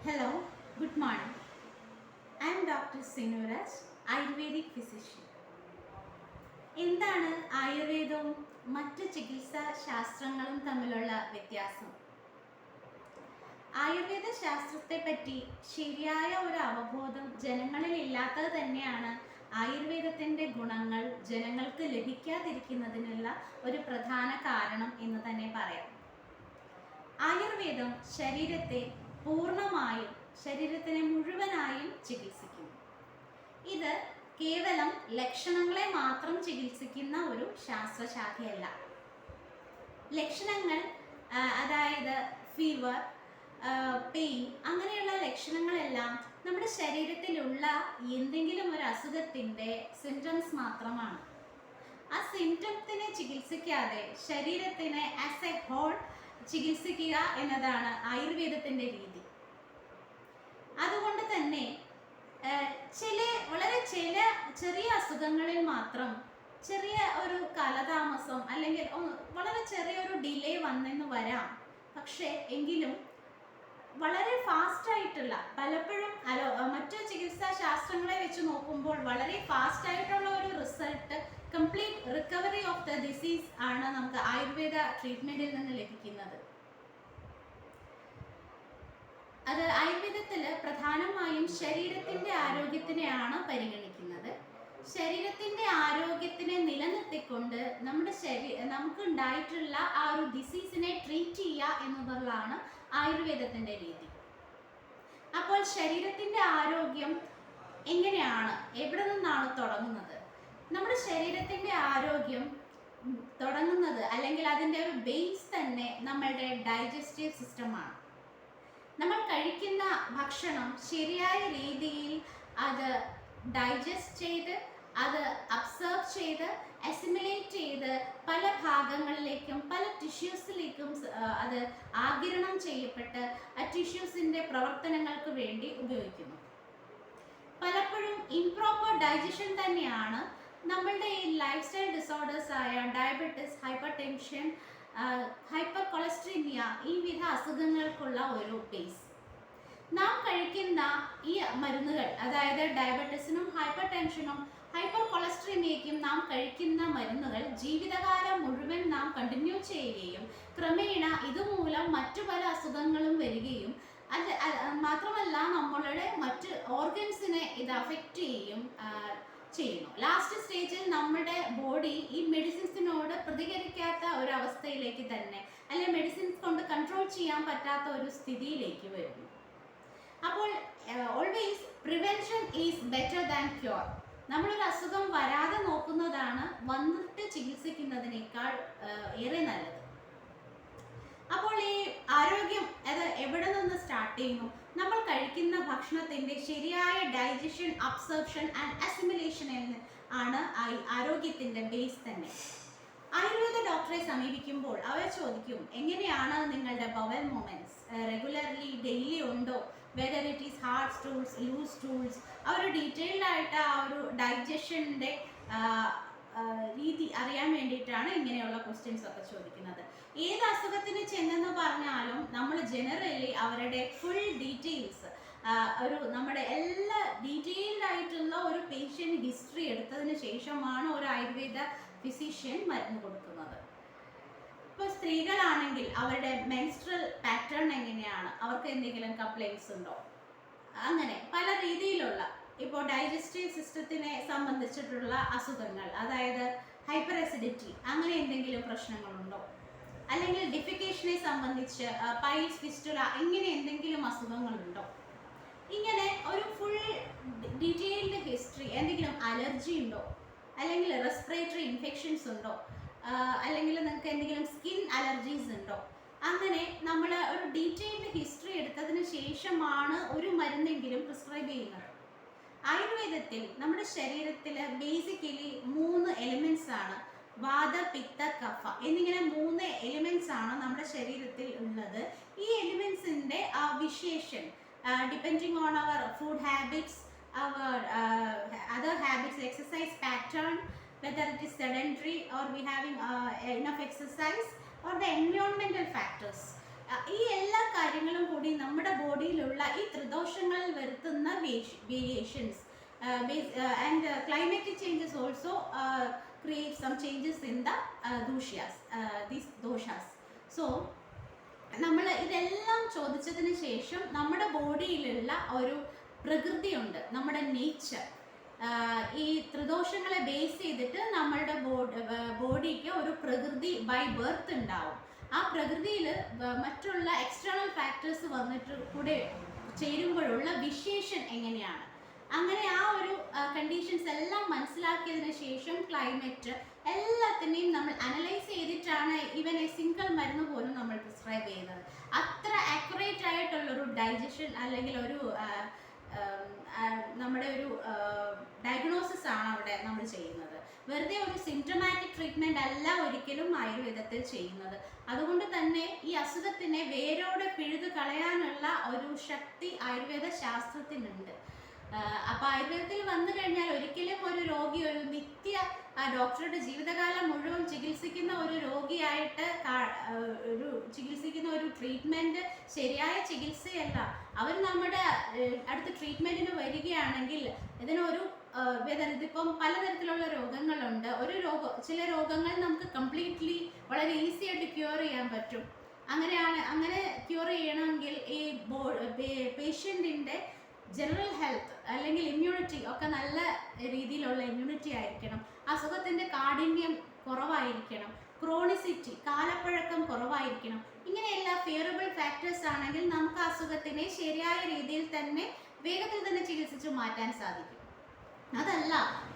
Hello, good morning. I am Dr. Sinuraj, Ayurvedic physician. എന്താണ് ആയുർവേദവും മറ്റ് ചികിത്സാ ശാസ്ത്രങ്ങളും തമ്മിലുള്ള വ്യത്യാസം? ആയുർവേദ ശാസ്ത്രത്തെ പറ്റി ശരിയായ ഒരു അവബോധം ജനങ്ങളിൽ ഇല്ലാത്തത് തന്നെയാണ് ആയുർവേദത്തിൻ്റെ ഗുണങ്ങൾ ജനങ്ങൾക്ക് ലഭിക്കാതിരിക്കുന്നതിനുള്ള ഒരു പ്രധാന കാരണം എന്ന് തന്നെ പറയാം. ആയുർവേദം ശരീരത്തെ പൂർണ്ണമായും ശരീരത്തിനെ മുഴുവനായും ചികിത്സിക്കുന്നു. ഇത് കേവലം ലക്ഷണങ്ങളെ മാത്രം ചികിത്സിക്കുന്ന ഒരു ശാസ്ത്രശാഖയല്ല. ലക്ഷണങ്ങൾ അതായത് ഫീവർ, പെയിൻ അങ്ങനെയുള്ള ലക്ഷണങ്ങളെല്ലാം നമ്മുടെ ശരീരത്തിലുള്ള എന്തെങ്കിലും ഒരു അസുഖത്തിൻ്റെ സിംറ്റംസ് മാത്രമാണ്. ആ സിംറ്റംസിനെ ചികിത്സിക്കാതെ ശരീരത്തിനെ ആസ് എ ഹോൾ ചികിത്സിക്കുക എന്നതാണ് ആയുർവേദത്തിൻ്റെ രീതി. അതുകൊണ്ട് തന്നെ വളരെ ചെറിയ അസുഖങ്ങളിൽ മാത്രം ചെറിയ ഒരു കാലതാമസം അല്ലെങ്കിൽ വളരെ ചെറിയൊരു ഡിലേ വന്നെന്ന് വരാം. പക്ഷേ എങ്കിലും വളരെ ഫാസ്റ്റായിട്ടുള്ള പലപ്പോഴും മറ്റു ചികിത്സാ ശാസ്ത്രങ്ങളെ വെച്ച് നോക്കുമ്പോൾ വളരെ ഫാസ്റ്റായിട്ടുള്ള ഒരു result, complete recovery of the disease ആണ് നമുക്ക് ആയുർവേദ ട്രീറ്റ്മെൻറ്റിൽ നിന്ന് ലഭിക്കുന്നത്. അത് ആയുർവേദത്തിൽ പ്രധാനമായും ശരീരത്തിൻ്റെ ആരോഗ്യത്തിനെയാണ് പരിഗണിക്കുന്നത്. ശരീരത്തിൻ്റെ ആരോഗ്യത്തിനെ നിലനിർത്തിക്കൊണ്ട് നമുക്ക് ഉണ്ടായിട്ടുള്ള ആ ഒരു ഡിസീസിനെ ട്രീറ്റ് ചെയ്യുക എന്നുള്ളതാണ് ആയുർവേദത്തിൻ്റെ രീതി. അപ്പോൾ ശരീരത്തിൻ്റെ ആരോഗ്യം എങ്ങനെയാണ്, എവിടെ നിന്നാണ് തുടങ്ങുന്നത്? നമ്മുടെ ശരീരത്തിൻ്റെ ആരോഗ്യം തുടങ്ങുന്നത് അല്ലെങ്കിൽ അതിൻ്റെ ഒരു ബേസ് തന്നെ നമ്മളുടെ ഡൈജസ്റ്റീവ് സിസ്റ്റമാണ്. നമ്മൾ കഴിക്കുന്ന ഭക്ഷണം ശരിയായ രീതിയിൽ അത് ഡൈജസ്റ്റ് ചെയ്ത് അത് അബ്സർവ് ചെയ്ത് അസിമിലേറ്റ് ചെയ്ത് പല ഭാഗങ്ങളിലേക്കും പല ടിഷ്യൂസിലേക്കും അത് ആഗിരണം ചെയ്യപ്പെട്ട് ആ ടിഷ്യൂസിൻ്റെ പ്രവർത്തനങ്ങൾക്ക് വേണ്ടി ഉപയോഗിക്കുന്നു. പലപ്പോഴും ഇംപ്രോപ്പർ ഡൈജഷൻ തന്നെയാണ് നമ്മളുടെ ഈ ലൈഫ് സ്റ്റൈൽ ഡിസോർഡേഴ്സ് ആയ ഡയബറ്റിസ്, ഹൈപ്പർ ടെൻഷൻ, ഹൈപ്പർ കൊളസ്ട്രീമിയ ഈ വിധ അസുഖങ്ങൾക്കുള്ള ഒരു ബേസ്. നാം കഴിക്കുന്ന ഈ മരുന്നുകൾ, അതായത് ഡയബറ്റീസിനും ഹൈപ്പർ ടെൻഷനും ഹൈപ്പർ കൊളസ്ട്രീമിയയ്ക്കും നാം കഴിക്കുന്ന മരുന്നുകൾ ജീവിതകാലം മുഴുവൻ നാം കണ്ടിന്യൂ ചെയ്യുകയും ക്രമേണ ഇതുമൂലം മറ്റു പല അസുഖങ്ങളും വരികയും മാത്രമല്ല നമ്മളുടെ മറ്റ് ഓർഗൻസിനെ ഇത് അഫക്റ്റ് ചെയ്യുന്നു. ലാസ്റ്റ് സ്റ്റേജിൽ നമ്മുടെ ബോഡി ഈ മെഡിസിൻസിനോട് പ്രതികരിക്കാത്ത ഒരു അവസ്ഥയിലേക്ക് തന്നെ, അല്ലെങ്കിൽ മെഡിസിൻസ് കൊണ്ട് കൺട്രോൾ ചെയ്യാൻ പറ്റാത്ത ഒരു സ്ഥിതിയിലേക്ക് വരുന്നു. അപ്പോൾ always prevention is better than cure. നമ്മളൊരു അസുഖം വരാതെ നോക്കുന്നതാണ് വന്നിട്ട് ചികിത്സിക്കുന്നതിനേക്കാൾ ഏറെ നല്ലത്. അപ്പോൾ ഈ ആരോഗ്യം അത് എവിടെ നിന്ന് സ്റ്റാർട്ട് ചെയ്യുന്നു? നമ്മൾ കഴിക്കുന്ന ഭക്ഷണത്തിൻ്റെ ശരിയായ ഡൈജഷൻ, അബ്സോർപ്ഷൻ ആൻഡ് അസിമിലേഷൻ ആണ് ആരോഗ്യത്തിൻ്റെ ബേസ് തന്നെ. ആയുർവേദ ഡോക്ടറെ സമീപിക്കുമ്പോൾ അവർ ചോദിക്കും, എങ്ങനെയാണ് നിങ്ങളുടെ ബവൽ മൂവ്മെൻറ്റ്സ് റെഗുലർലി ഡെയിലി ഉണ്ടോ, whether it is hard stools, loose stools. അവർ ഡീറ്റെയിൽഡ് ആയിട്ട് ആ ഒരു ഡൈജഷൻ്റെ രീതി അറിയാൻ വേണ്ടിയിട്ടാണ് ഇങ്ങനെയുള്ള ക്വസ്റ്റ്യൻസ് ഒക്കെ ചോദിക്കുന്നത്. ഏത് അസുഖത്തിന് ചെന്നെന്ന് പറഞ്ഞാലും നമ്മൾ ജനറലി അവരുടെ ഫുൾ ഡീറ്റെയിൽസ് നമ്മുടെ എല്ലാ ഡീറ്റെയിൽഡ് ആയിട്ടുള്ള ഒരു പേഷ്യൻ്റ് ഹിസ്റ്ററി എടുത്തതിന് ശേഷമാണ് ഒരു ആയുർവേദ ഫിസിഷ്യൻ മരുന്ന് കൊടുക്കുന്നത്. ഇപ്പോൾ സ്ത്രീകളാണെങ്കിൽ അവരുടെ മെൻസ്ട്രൽ പാറ്റേൺ എങ്ങനെയാണ്, അവർക്ക് എന്തെങ്കിലും കംപ്ലൈൻറ്റ്സ് ഉണ്ടോ, അങ്ങനെ പല രീതിയിലുള്ള ഇപ്പോൾ ഡൈജസ്റ്റീവ് സിസ്റ്റത്തിനെ സംബന്ധിച്ചിട്ടുള്ള അസുഖങ്ങൾ, അതായത് ഹൈപ്പർ അസിഡിറ്റി അങ്ങനെ എന്തെങ്കിലും പ്രശ്നങ്ങളുണ്ടോ, അല്ലെങ്കിൽ ഡിഫിക്കേഷനെ സംബന്ധിച്ച് പൈൽസ്, ഫിസ്റ്റുല ഇങ്ങനെ എന്തെങ്കിലും അസുഖങ്ങളുണ്ടോ, ഇങ്ങനെ ഒരു ഫുൾ ഡീറ്റെയിൽഡ് ഹിസ്റ്ററി. എന്തെങ്കിലും അലർജി ഉണ്ടോ, അല്ലെങ്കിൽ റെസ്പിറേറ്ററി ഇൻഫെക്ഷൻസ് ഉണ്ടോ, അല്ലെങ്കിൽ നിങ്ങൾക്ക് എന്തെങ്കിലും സ്കിൻ അലർജീസ് ഉണ്ടോ, അങ്ങനെ നമ്മൾ ഒരു ഡീറ്റെയിൽഡ് ഹിസ്റ്ററി എടുത്തതിന് ശേഷമാണ് ഒരു മരുന്നെങ്കിലും പ്രിസ്ക്രൈബ് ചെയ്യുന്നത്. ആയുർവേദത്തിൽ നമ്മുടെ ശരീരത്തിൽ ബേസിക്കലി 3 എലിമെൻറ്റ്സ് ആണ്. വാത, പിത്ത, കഫ എന്നിങ്ങനെ 3 എലിമെൻറ്റ്സ് ആണ് നമ്മുടെ ശരീരത്തിൽ ഉള്ളത്. ഈ എലിമെൻറ്റ്സിൻ്റെ വിശേഷൻ depending on our food habits, our other habits, exercise pattern, whether it is sedentary or we having enough exercise, or the environmental factors. ഈ എല്ലാ കാര്യങ്ങളും കൂടി നമ്മുടെ ബോഡിയിലുള്ള ഈ ത്രിദോഷങ്ങളിൽ വരുത്തുന്ന variations and climatic changes also create some changes in the these doshas. So നമ്മൾ ഇതെല്ലാം ചോദിച്ചതിന് ശേഷം നമ്മുടെ ബോഡിയിലുള്ള ഒരു പ്രകൃതിയുണ്ട്, നമ്മുടെ നേച്ചർ. ഈ ത്രിദോഷങ്ങളെ ബേസ് ചെയ്തിട്ട് നമ്മളുടെ ബോഡിക്ക് ഒരു പ്രകൃതി ബൈ ബർത്ത് ഉണ്ടാവും. ആ പ്രകൃതിയിൽ മറ്റുള്ള എക്സ്റ്റേണൽ ഫാക്ടേഴ്സ് വന്നിട്ട് കൂടെ ചേരുമ്പോഴുള്ള വിശേഷൻ എങ്ങനെയാണ്, അങ്ങനെ ആ ഒരു കണ്ടീഷൻസ് എല്ലാം മനസ്സിലാക്കിയതിന് ശേഷം ക്ലൈമറ്റ് എല്ലാത്തിനെയും നമ്മൾ അനലൈസ് ചെയ്തിട്ടാണ് ഈവൻ എ സിംഗിൾ മരുന്ന് പോലും നമ്മൾ പ്രിസ്ക്രൈബ് ചെയ്യുന്നത്. അത്ര ആക്യുറേറ്റ് ആയിട്ടുള്ളൊരു ഡൈജഷൻ അല്ലെങ്കിൽ ഒരു നമ്മുടെ ഒരു ഡയഗ്നോസിസ് ആണ് അവിടെ നമ്മൾ ചെയ്യുന്നത്. വെറുതെ ഒരു സിംറ്റമാറ്റിക് ട്രീറ്റ്മെൻറ്റ് അല്ല ഒരിക്കലും ആയുർവേദത്തിൽ ചെയ്യുന്നത്. അതുകൊണ്ട് തന്നെ ഈ അസുഖത്തിനെ വേരോടെ പിഴുതു കളയാനുള്ള ഒരു ശക്തി ആയുർവേദ ശാസ്ത്രത്തിനുണ്ട്. അപ്പോൾ ആയുർവേദത്തിൽ വന്നു കഴിഞ്ഞാൽ ഒരിക്കലും ഒരു രോഗി ഒരു നിത്യ ഡോക്ടറുടെ ജീവിതകാലം മുഴുവൻ ചികിത്സിക്കുന്ന ഒരു രോഗിയായിട്ട് ചികിത്സിക്കുന്ന ഒരു ട്രീറ്റ്മെൻറ്റ് ശരിയായ ചികിത്സയല്ല. അവർ നമ്മുടെ അടുത്ത ട്രീറ്റ്മെൻറ്റിന് വരികയാണെങ്കിൽ ഇതിനൊരു ഇതിപ്പം പലതരത്തിലുള്ള രോഗങ്ങളുണ്ട്. ചില രോഗങ്ങൾ നമുക്ക് കംപ്ലീറ്റ്ലി വളരെ ഈസി ആയിട്ട് ക്യൂർ ചെയ്യാൻ പറ്റും. അങ്ങനെ ക്യൂർ ചെയ്യണമെങ്കിൽ ഈ പേഷ്യൻറ്റിൻ്റെ ജനറൽ ഹെൽത്ത് അല്ലെങ്കിൽ ഇമ്മ്യൂണിറ്റി ഒക്കെ നല്ല രീതിയിലുള്ള ഇമ്മ്യൂണിറ്റി ആയിരിക്കണം. അസുഖത്തിൻ്റെ കാഠിന്യം കുറവായിരിക്കണം, ക്രോണിസിറ്റി കാലപ്പഴക്കം കുറവായിരിക്കണം. ഇങ്ങനെയുള്ള ഫേവറബിൾ ഫാക്ടേഴ്സ് ആണെങ്കിൽ നമുക്ക് അസുഖത്തിനെ ശരിയായ രീതിയിൽ തന്നെ വേഗത്തിൽ തന്നെ ചികിത്സിച്ച് മാറ്റാൻ സാധിക്കും. അതല്ല,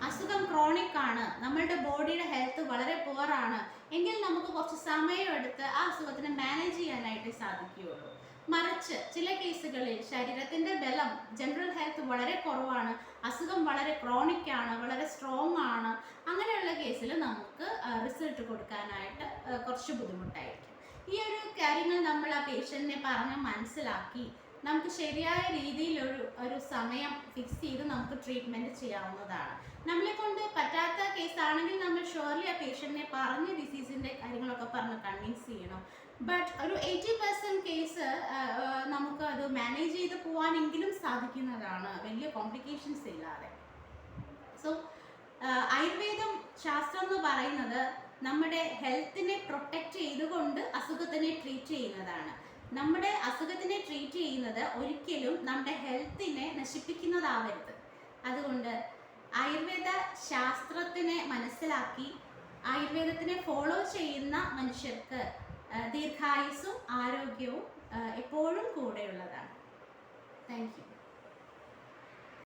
അസുഖം ക്രോണിക് ആണ്, നമ്മളുടെ ബോഡിയുടെ ഹെൽത്ത് വളരെ പുവറാണ് എങ്കിൽ നമുക്ക് കുറച്ച് സമയമെടുത്ത് ആ അസുഖത്തിനെ മാനേജ് ചെയ്യാനായിട്ട് സാധിക്കുകയുള്ളൂ. മറിച്ച് ചില കേസുകളിൽ ശരീരത്തിൻ്റെ ബലം, ജനറൽ ഹെൽത്ത് വളരെ കുറവാണ്, അസുഖം വളരെ ക്രോണിക് ആണ്, വളരെ സ്ട്രോങ് ആണ്, അങ്ങനെയുള്ള കേസിൽ നമുക്ക് റിസൾട്ട് കൊടുക്കാനായിട്ട് കുറച്ച് ബുദ്ധിമുട്ടായിരിക്കും. ഈ ഒരു കാര്യങ്ങൾ നമ്മൾ ആ പേഷ്യൻറ്റിനെ പറഞ്ഞ് മനസ്സിലാക്കി നമുക്ക് ശരിയായ രീതിയിൽ ഒരു സമയം ഫിക്സ് ചെയ്ത് നമുക്ക് ട്രീറ്റ്മെൻറ്റ് ചെയ്യാവുന്നതാണ്. നമ്മളെ കൊണ്ട് പറ്റാത്ത കേസാണെങ്കിൽ നമ്മൾ ഷുവർലി ആ പേഷ്യൻറ്റിനെ പറഞ്ഞ് ഡിസീസിൻ്റെ കാര്യങ്ങളൊക്കെ പറഞ്ഞ് കൺവിൻസ് ചെയ്യണം. ബട്ട് ഒരു 80% കേസ് നമുക്ക് അത് മാനേജ് ചെയ്ത് പോകാനെങ്കിലും സാധിക്കുന്നതാണ്, വലിയ കോംപ്ലിക്കേഷൻസ് ഇല്ലാതെ. സോ ആയുർവേദം ശാസ്ത്രം എന്ന് പറയുന്നത് നമ്മുടെ ഹെൽത്തിനെ പ്രൊട്ടക്റ്റ് ചെയ്തുകൊണ്ട് അസുഖത്തിനെ ട്രീറ്റ് ചെയ്യുന്നതാണ്. നമ്മുടെ അസുഖത്തിനെ ട്രീറ്റ് ചെയ്യുന്നത് ഒരിക്കലും നമ്മുടെ ഹെൽത്തിനെ നശിപ്പിക്കുന്നതാവരുത്. അതുകൊണ്ട് ആയുർവേദ ശാസ്ത്രത്തിനെ മനസ്സിലാക്കി ആയുർവേദത്തിനെ ഫോളോ ചെയ്യുന്ന മനുഷ്യർക്ക് ദീർഘായുസ്സും ആരോഗ്യവും എപ്പോഴും കൂടെയുള്ളതാണ്. Thank you.